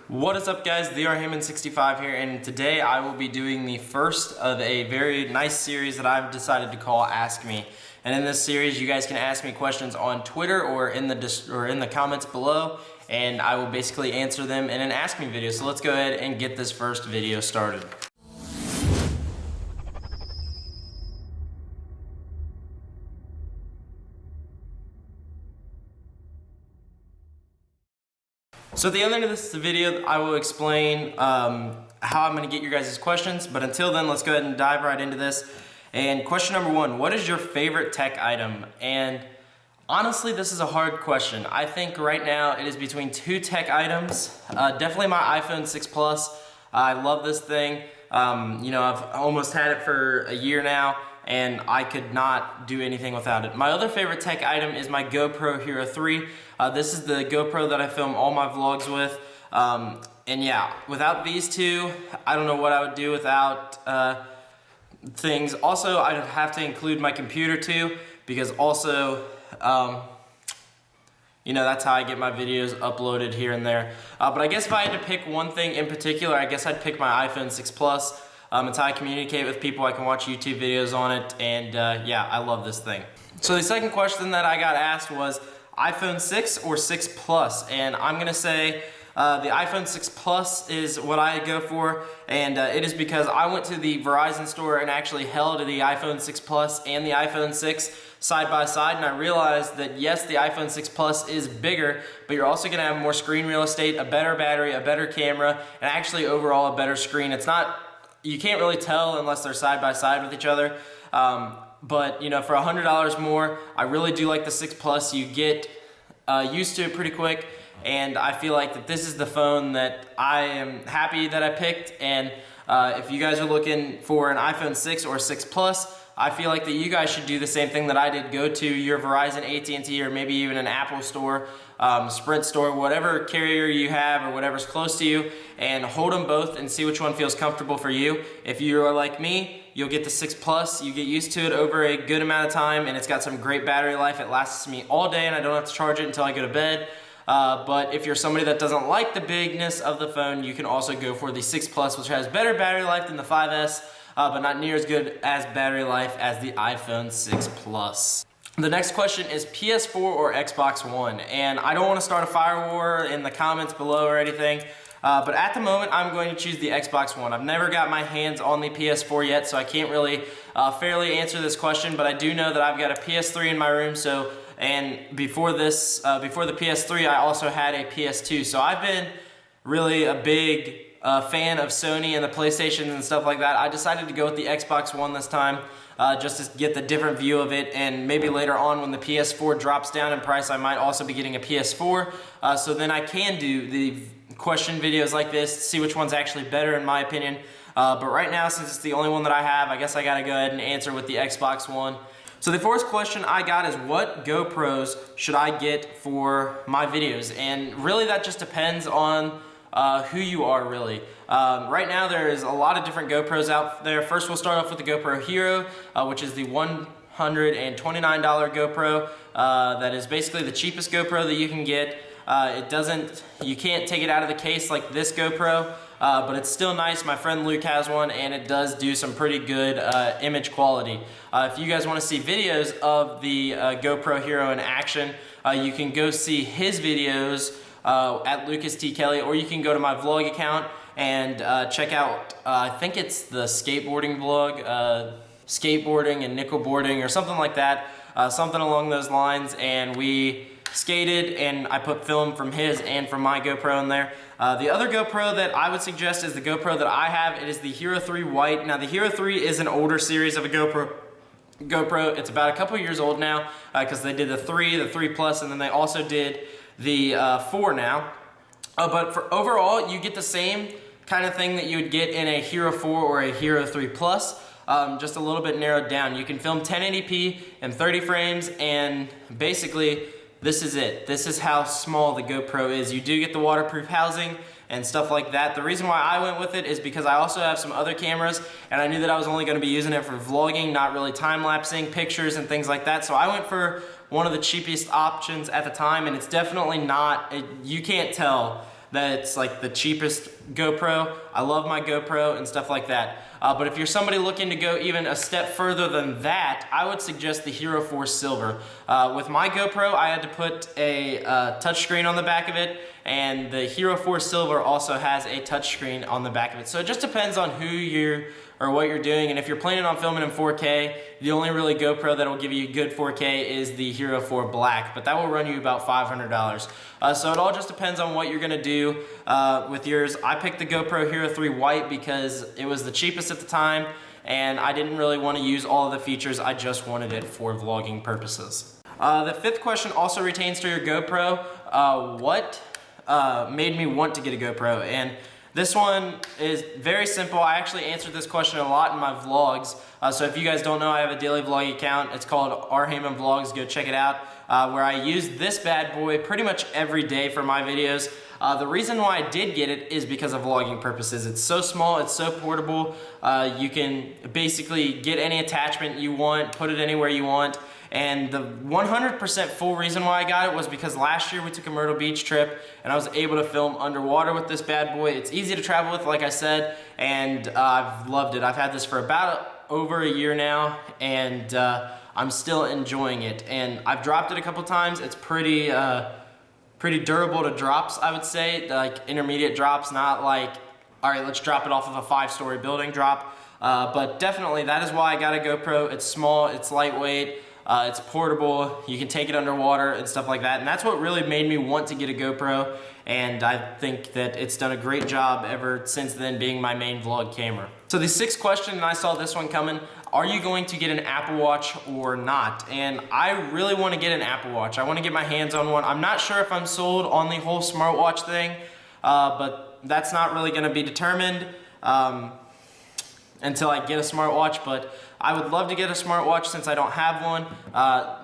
What is up, guys? The AskRH65 here, and today I will be doing the first of a very nice series that I've decided to call Ask Me. And in this series, you guys can ask me questions on Twitter or in the comments below, and I will basically answer them in an Ask Me video. So let's go ahead and get this first video started. So at the end of this video, I will explain how I'm going to get your guys' questions, but until then, let's go ahead and dive right into this. And question number one, what is your favorite tech item? And honestly, this is a hard question. I think right now it is between two tech items. Definitely my iPhone 6 Plus. I love this thing. I've almost had it for a year now, and I could not do anything without it. My other favorite tech item is my GoPro Hero 3. This is the GoPro that I film all my vlogs with. And yeah, without these two, I don't know what I would do without things. Also, I'd have to include my computer too, because also, that's how I get my videos uploaded here and there. But I guess if I had to pick one thing in particular, I guess I'd pick my iPhone 6 Plus. It's how I communicate with people. I can watch YouTube videos on it, and yeah, I love this thing. So the second question that I got asked was iPhone 6 or 6 Plus, and I'm gonna say the iPhone 6 Plus is what I go for, and it is because I went to the Verizon store and actually held the iPhone 6 Plus and the iPhone 6 side by side, and I realized that yes, the iPhone 6 Plus is bigger, but you're also gonna have more screen real estate, a better battery, a better camera, and actually overall a better screen. You can't really tell unless they're side by side with each other. But for $100 more, I really do like the 6 Plus. You get used to it pretty quick, and I feel like that this is the phone that I am happy that I picked. And if you guys are looking for an iPhone 6 or 6 Plus, I feel like that you guys should do the same thing that I did. Go to your Verizon, AT&T, or maybe even an Apple store, Sprint store, whatever carrier you have or whatever's close to you, and hold them both and see which one feels comfortable for you. If you are like me, you'll get the 6 Plus. You get used to it over a good amount of time, and it's got some great battery life. It lasts me all day, and I don't have to charge it until I go to bed. But if you're somebody that doesn't like the bigness of the phone, you can also go for the 6 Plus, which has better battery life than the 5S, but not near as good as battery life as the iPhone 6 Plus. The next question is PS4 or Xbox One, and I don't want to start a fire war in the comments below or anything, but at the moment I'm going to choose the Xbox One. I've never got my hands on the PS4 yet, so I can't really fairly answer this question, but I do know that I've got a PS3 in my room, and before the PS3 I also had a PS2, so I've been really a big fan of Sony and the PlayStations and stuff like that. I decided to go with the Xbox One this time, just to get the different view of it, and maybe later on when the PS4 drops down in price, I might also be getting a PS4, so then I can do the question videos like this, see which one's actually better in my opinion. But right now, since it's the only one that I have, I guess I gotta go ahead and answer with the Xbox One. So the first question I got is, what GoPros should I get for my videos? And really that just depends on who you are, really. Right now there is a lot of different GoPros out there. First we'll start off with the GoPro Hero, which is the $129 GoPro. That is basically the cheapest GoPro that you can get. You can't take it out of the case like this GoPro, but it's still nice. My friend Luke has one, and it does do some pretty good image quality. If you guys want to see videos of the GoPro Hero in action, you can go see his videos at Lucas T. Kelly, or you can go to my vlog account and check out, I think it's the skateboarding vlog, skateboarding and nickel boarding or something like that, something along those lines, and we skated and I put film from his and from my GoPro in there. The other GoPro that I would suggest is the GoPro that I have. It is the Hero 3 White. Now the Hero 3 is an older series of a GoPro. It's about a couple years old now, because they did the 3 Plus, and then they also did the 4 now. But for overall, you get the same kind of thing that you would get in a Hero 4 or a Hero 3 Plus, just a little bit narrowed down. You can film 1080p and 30 frames, and basically this is it. This is how small the GoPro is. You do get the waterproof housing and stuff like that. The reason why I went with it is because I also have some other cameras, and I knew that I was only going to be using it for vlogging, not really time-lapsing pictures and things like that. So I went for one of the cheapest options at the time, and it's definitely not, you can't tell that it's like the cheapest GoPro. I love my GoPro and stuff like that. But if you're somebody looking to go even a step further than that, I would suggest the Hero 4 Silver. With my GoPro, I had to put a touchscreen on the back of it, and the Hero 4 Silver also has a touchscreen on the back of it. So it just depends on who you're or what you're doing, and if you're planning on filming in 4K, the only really GoPro that will give you good 4K is the Hero 4 Black, but that will run you about $500. So it all just depends on what you're gonna do with yours. I picked the GoPro Hero 3 White because it was the cheapest at the time, and I didn't really want to use all of the features, I just wanted it for vlogging purposes. The fifth question also retains to your GoPro. What made me want to get a GoPro? And this one is very simple. I actually answered this question a lot in my vlogs. So if you guys don't know, I have a daily vlog account. It's called R. Heyman Vlogs. Go check it out. Where I use this bad boy pretty much every day for my videos. The reason why I did get it is because of vlogging purposes. It's so small, it's so portable. You can basically get any attachment you want, put it anywhere you want. And the 100% full reason why I got it was because last year we took a Myrtle Beach trip and I was able to film underwater with this bad boy. It's easy to travel with, like I said, and I've loved it. I've had this for about over a year now, and I'm still enjoying it. And I've dropped it a couple times. It's pretty durable to drops, I would say, like intermediate drops, not like, all right, let's drop it off of a 5-story building drop. But definitely that is why I got a GoPro. It's small, it's lightweight. It's portable, you can take it underwater and stuff like that, and that's what really made me want to get a GoPro, and I think that it's done a great job ever since then, being my main vlog camera. So the sixth question, and I saw this one coming, are you going to get an Apple Watch or not? And I really want to get an Apple Watch. I want to get my hands on one. I'm not sure if I'm sold on the whole smartwatch thing, but that's not really going to be determined until I get a smartwatch, but I would love to get a smartwatch since I don't have one.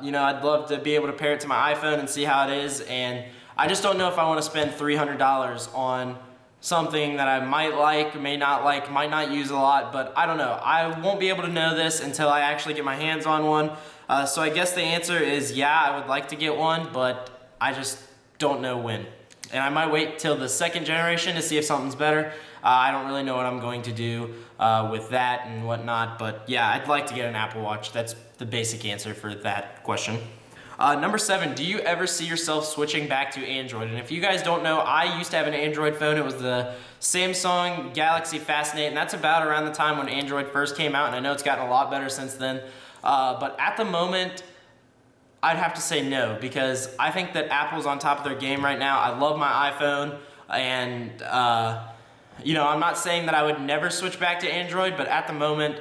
You know, I'd love to be able to pair it to my iPhone and see how it is, and I just don't know if I want to spend $300 on something that I might like, may not like, might not use a lot, but I don't know. I won't be able to know this until I actually get my hands on one. So I guess the answer is yeah, I would like to get one, but I just don't know when. And I might wait till the second generation to see if something's better. I don't really know what I'm going to do with that and whatnot, but yeah, I'd like to get an Apple Watch. That's the basic answer for that question. Number 7, do you ever see yourself switching back to Android? And if you guys don't know, I used to have an Android phone. It was the Samsung Galaxy Fascinate, and that's about around the time when Android first came out, and I know it's gotten a lot better since then. But at the moment, I'd have to say no, because I think that Apple's on top of their game right now. I love my iPhone, and you know, I'm not saying that I would never switch back to Android, but at the moment,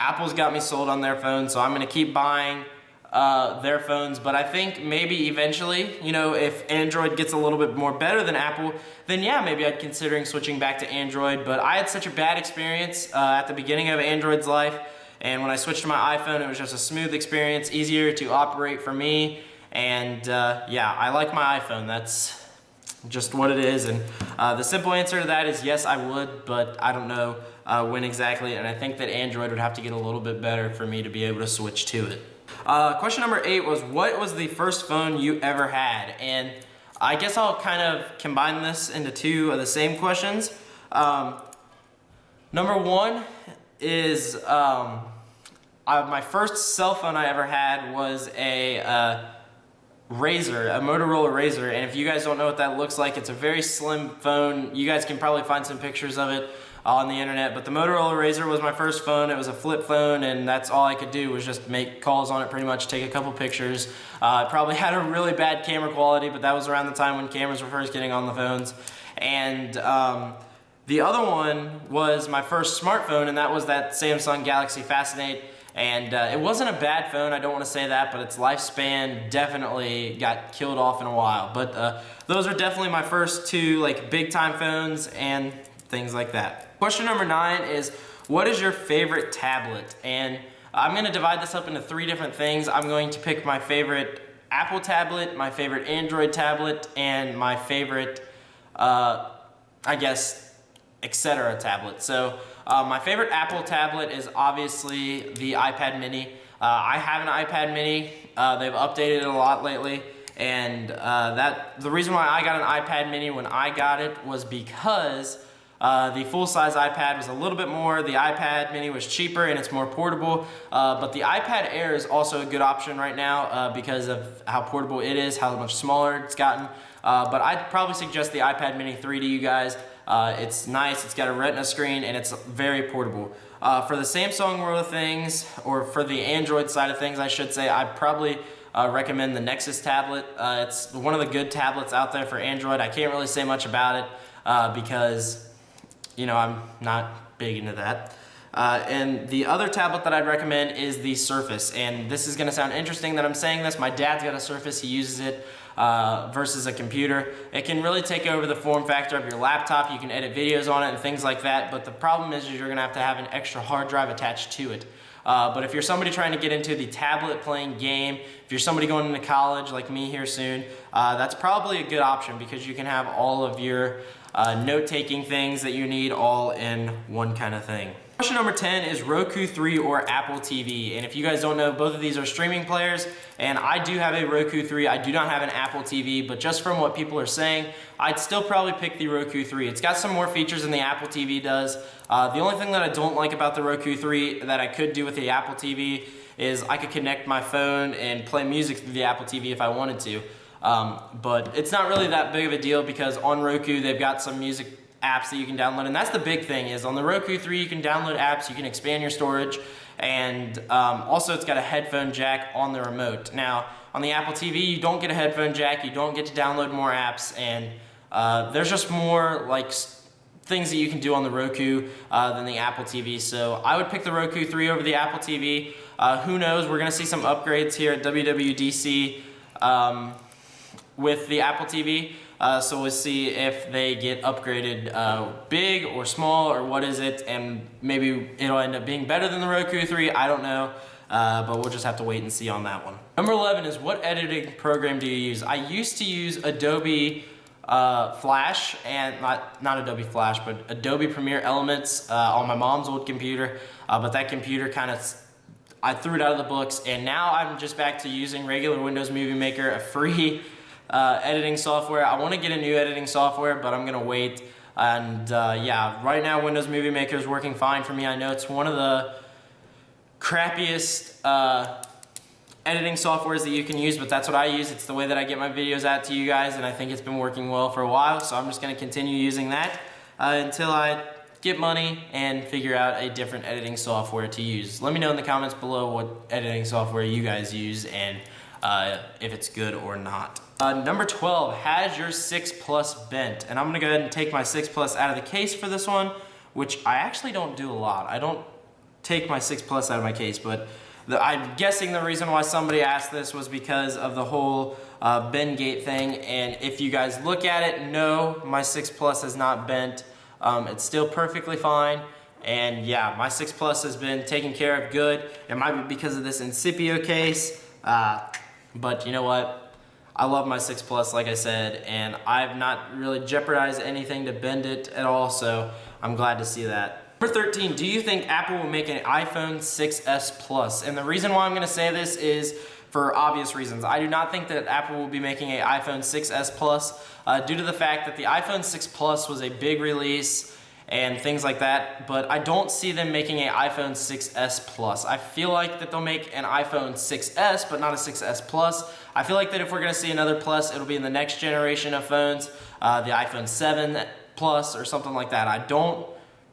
Apple's got me sold on their phone, so I'm gonna keep buying their phones. But I think maybe eventually, you know, if Android gets a little bit more better than Apple, then yeah, maybe I'd considering switching back to Android. But I had such a bad experience at the beginning of Android's life, and when I switched to my iPhone, it was just a smooth experience, easier to operate for me, and yeah, I like my iPhone. That's just what it is, and the simple answer to that is yes, I would, but I don't know when exactly, and I think that Android would have to get a little bit better for me to be able to switch to it. Question number 8 was, what was the first phone you ever had? And I guess I'll kind of combine this into two of the same questions. Number 1 is my first cell phone I ever had was a Razor, a Motorola Razor, and if you guys don't know what that looks like, it's a very slim phone. You guys can probably find some pictures of it on the internet, but the Motorola Razor was my first phone. It was a flip phone, and that's all I could do was just make calls on it, pretty much take a couple pictures. It probably had a really bad camera quality, but that was around the time when cameras were first getting on the phones. And the other one was my first smartphone, and that was that Samsung Galaxy Fascinate. And it wasn't a bad phone, I don't want to say that, but its lifespan definitely got killed off in a while. But those are definitely my first two like big time phones and things like that. Question number 9 is, what is your favorite tablet? And I'm going to divide this up into 3 different things. I'm going to pick my favorite Apple tablet, my favorite Android tablet, and my favorite, I guess, etc. tablet. So my favorite Apple tablet is obviously the iPad mini. I have an iPad mini. They've updated it a lot lately, And the reason why I got an iPad mini when I got it was because the full-size iPad was a little bit more, the iPad mini was cheaper and it's more portable, but the iPad Air is also a good option right now because of how portable it is, how much smaller it's gotten. But I'd probably suggest the iPad mini 3 to you guys. It's nice, it's got a Retina screen, and it's very portable. For the Samsung world of things, or for the Android side of things I should say, I'd probably recommend the Nexus tablet. It's one of the good tablets out there for Android. I can't really say much about it because, you know, I'm not big into that. And the other tablet that I'd recommend is the Surface. And this is gonna sound interesting that I'm saying this. My dad's got a Surface, he uses it versus a computer. It can really take over the form factor of your laptop. You can edit videos on it and things like that. But the problem is you're gonna have to have an extra hard drive attached to it. But if you're somebody trying to get into the tablet playing game, if you're somebody going into college like me here soon, that's probably a good option because you can have all of your note-taking things that you need all in one kind of thing. Question number 10 is Roku 3 or Apple TV. And if you guys don't know, both of these are streaming players, and I do have a Roku 3. I do not have an Apple TV, but just from what people are saying, I'd still probably pick the Roku 3. It's got some more features than the Apple TV does. The only thing that I don't like about the Roku 3 that I could do with the Apple TV is I could connect my phone and play music through the Apple TV if I wanted to. But it's not really that big of a deal because on Roku they've got some music apps that you can download, and that's the big thing is on the Roku 3 you can download apps, you can expand your storage, and also it's got a headphone jack on the remote. Now on the Apple TV you don't get a headphone jack, you don't get to download more apps, and there's just more like things that you can do on the Roku than the Apple TV. So I would pick the Roku 3 over the Apple TV. Who knows, we're gonna see some upgrades here at WWDC with the Apple TV. So we'll see if they get upgraded big or small or what is it, and maybe it'll end up being better than the Roku 3, I don't know, but we'll just have to wait and see on that one. Number 11 is what editing program do you use? I used to use Adobe Flash, and not Adobe Flash, but Adobe Premiere Elements on my mom's old computer, but that computer I threw it out of the books, and now I'm just back to using regular Windows Movie Maker, a free editing software. I want to get a new editing software, but I'm gonna wait. And yeah, right now Windows Movie Maker is working fine for me. I know it's one of the crappiest editing softwares that you can use, but that's what I use. It's the way that I get my videos out to you guys, and I think it's been working well for a while, so I'm just gonna continue using that until I get money and figure out a different editing software to use. Let me know in the comments below what editing software you guys use and if it's good or not. Number 12, has your 6 Plus bent? And I'm gonna go ahead and take my 6 Plus out of the case for this one, which I actually don't do a lot. I don't take my 6 Plus out of my case, but I'm guessing the reason why somebody asked this was because of the whole bend gate thing. And if you guys look at it, no, my 6 Plus has not bent. It's still perfectly fine. And yeah, my 6 Plus has been taken care of good. It might be because of this Incipio case, but you know what? I love my 6 Plus, like I said, and I've not really jeopardized anything to bend it at all, so I'm glad to see that. Number 13, do you think Apple will make an iPhone 6s Plus? And the reason why I'm gonna say this is for obvious reasons. I do not think that Apple will be making an iPhone 6s Plus due to the fact that the iPhone 6 Plus was a big release and things like that, but I don't see them making an iPhone 6s Plus. I feel like that they'll make an iPhone 6s, but not a 6s Plus. I feel like that if we're gonna see another Plus, it'll be in the next generation of phones, the iPhone 7 Plus or something like that. I don't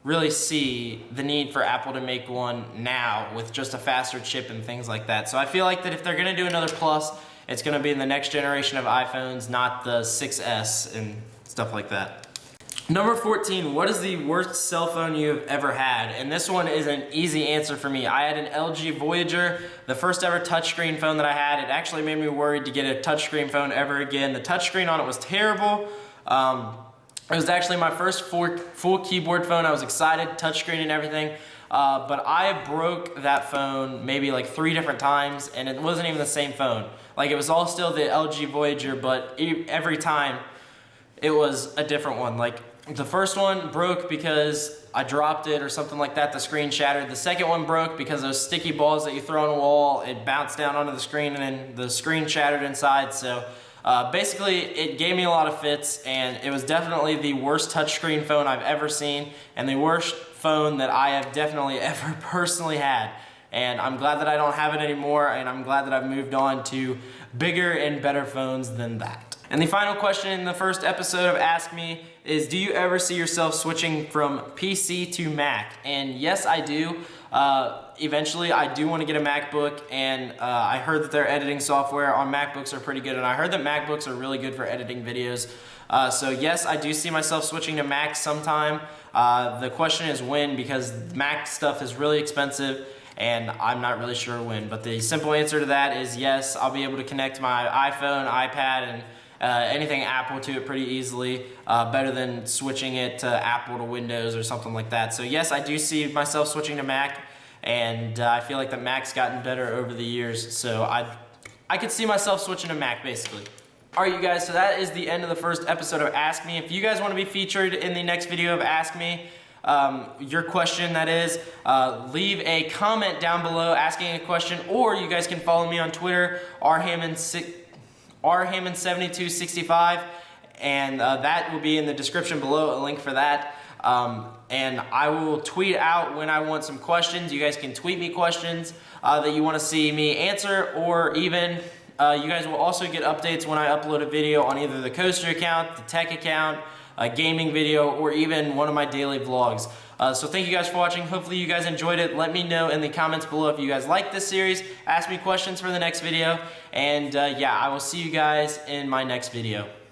really see the need for Apple to make one now with just a faster chip and things like that. So I feel like that if they're gonna do another Plus, it's gonna be in the next generation of iPhones, not the 6s and stuff like that. Number 14, what is the worst cell phone you have ever had? And this one is an easy answer for me. I had an LG Voyager, the first ever touchscreen phone that I had. It actually made me worried to get a touchscreen phone ever again. The touchscreen on it was terrible. It was actually my first full keyboard phone. I was excited, touchscreen and everything. But I broke that phone maybe like 3 different times, and it wasn't even the same phone. Like, it was all still the LG Voyager, but every time it was a different one. Like, the first one broke because I dropped it or something like that, the screen shattered. The second one broke because those sticky balls that you throw on a wall, it bounced down onto the screen and then the screen shattered inside. So Basically, it gave me a lot of fits, and it was definitely the worst touchscreen phone I've ever seen, and the worst phone that I have definitely ever personally had. And I'm glad that I don't have it anymore, and I'm glad that I've moved on to bigger and better phones than that. And the final question in the first episode of Ask Me is, do you ever see yourself switching from PC to Mac? And yes, I do. Eventually, I do want to get a MacBook, and I heard that their editing software on MacBooks are pretty good, and I heard that MacBooks are really good for editing videos. So yes, I do see myself switching to Mac sometime. The question is when, because Mac stuff is really expensive, and I'm not really sure when. But the simple answer to that is yes, I'll be able to connect my iPhone, iPad, and anything Apple to it pretty easily, better than switching it to Apple to Windows or something like that. So yes, I do see myself switching to Mac, and I feel like the Mac's gotten better over the years, so I could see myself switching to Mac basically. Alright you guys, so that is the end of the first episode of Ask Me. If you guys want to be featured in the next video of Ask Me, your question that is, leave a comment down below asking a question, or you guys can follow me on Twitter, rhammond7265, and that will be in the description below, a link for that. And I will tweet out when I want some questions. You guys can tweet me questions that you want to see me answer, or even you guys will also get updates when I upload a video on either the Coaster account, the Tech account, a gaming video, or even one of my daily vlogs. So thank you guys for watching. Hopefully you guys enjoyed it. Let me know in the comments below if you guys like this series. Ask me questions for the next video. And yeah, I will see you guys in my next video.